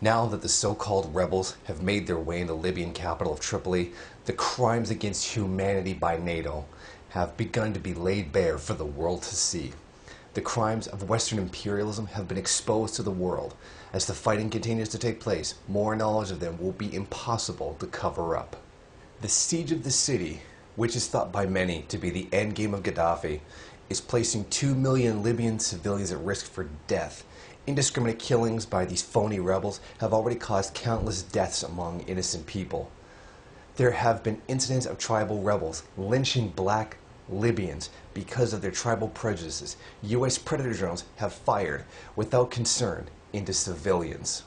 Now that the so-called rebels have made their way in the Libyan capital of Tripoli, the crimes against humanity by NATO have begun to be laid bare for the world to see. The crimes of Western imperialism have been exposed to the world. As the fighting continues to take place, more knowledge of them will be impossible to cover up. The siege of the city, which is thought by many to be the endgame of Gaddafi, is placing 2 million Libyan civilians at risk for death. Indiscriminate killings by these phony rebels have already caused countless deaths among innocent people. There have been incidents of tribal rebels lynching black Libyans because of their tribal prejudices. U.S. Predator drones have fired without concern into civilians.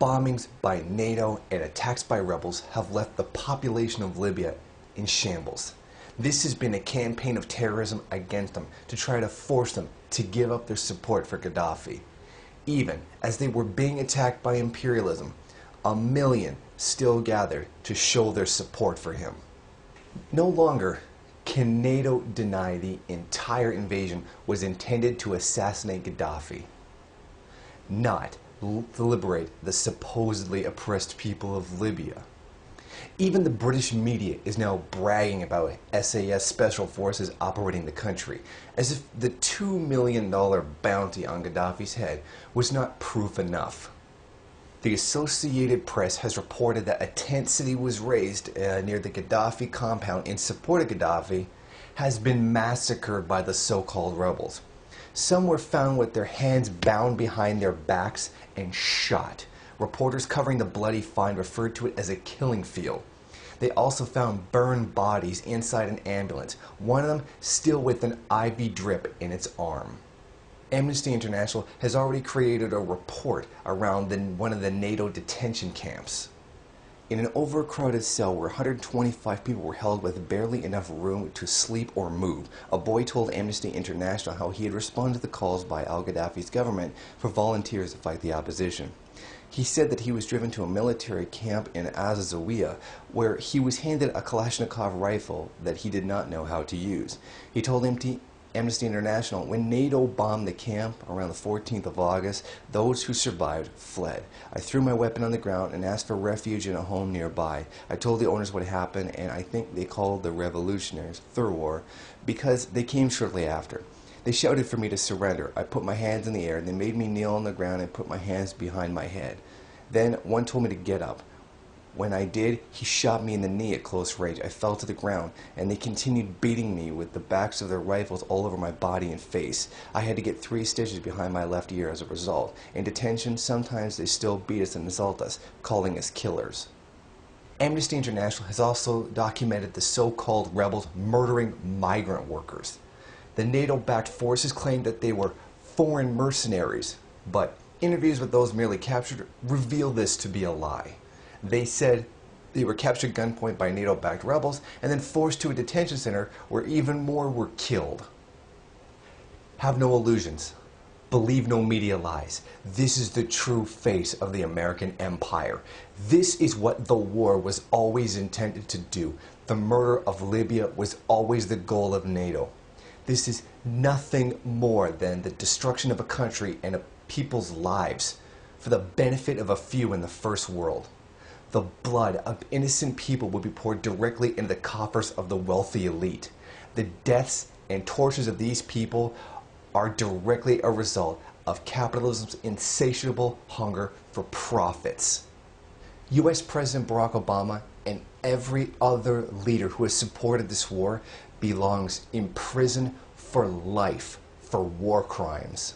Bombings by NATO and attacks by rebels have left the population of Libya in shambles. This has been a campaign of terrorism against them to try to force them to give up their support for Gaddafi. Even as they were being attacked by imperialism, 1 million still gathered to show their support for him. No longer can NATO deny the entire invasion was intended to assassinate Gaddafi, not to liberate the supposedly oppressed people of Libya. Even the British media is now bragging about SAS special forces operating the country, as if the $2 million bounty on Gaddafi's head was not proof enough. The Associated Press has reported that a tent city was raised near the Gaddafi compound in support of Gaddafi has been massacred by the so-called rebels. Some were found with their hands bound behind their backs and shot. Reporters covering the bloody find referred to it as a killing field. They also found burned bodies inside an ambulance, one of them still with an IV drip in its arm. Amnesty International has already created a report around one of the NATO detention camps. In an overcrowded cell where 125 people were held with barely enough room to sleep or move, a boy told Amnesty International how he had responded to the calls by al-Gaddafi's government for volunteers to fight the opposition. He said that he was driven to a military camp in Zawiya where he was handed a Kalashnikov rifle that he did not know how to use. He told Amnesty International, when NATO bombed the camp around the 14th of August, those who survived fled. I threw my weapon on the ground and asked for refuge in a home nearby. I told the owners what happened, and I think they called the revolutionaries Thurwar because they came shortly after. They shouted for me to surrender. I put my hands in the air, and they made me kneel on the ground and put my hands behind my head. Then one told me to get up. When I did, he shot me in the knee at close range. I fell to the ground, and they continued beating me with the backs of their rifles all over my body and face. I had to get 3 stitches behind my left ear as a result. In detention, sometimes they still beat us and insult us, calling us killers. Amnesty International has also documented the so-called rebels murdering migrant workers. The NATO-backed forces claimed that they were foreign mercenaries, but interviews with those merely captured reveal this to be a lie. They said they were captured at gunpoint by NATO-backed rebels and then forced to a detention center where even more were killed. Have no illusions. Believe no media lies. This is the true face of the American empire. This is what the war was always intended to do. The murder of Libya was always the goal of NATO. This is nothing more than the destruction of a country and a people's lives for the benefit of a few in the first world. The blood of innocent people will be poured directly into the coffers of the wealthy elite. The deaths and tortures of these people are directly a result of capitalism's insatiable hunger for profits. U.S. President Barack Obama and every other leader who has supported this war belongs in prison for life for war crimes.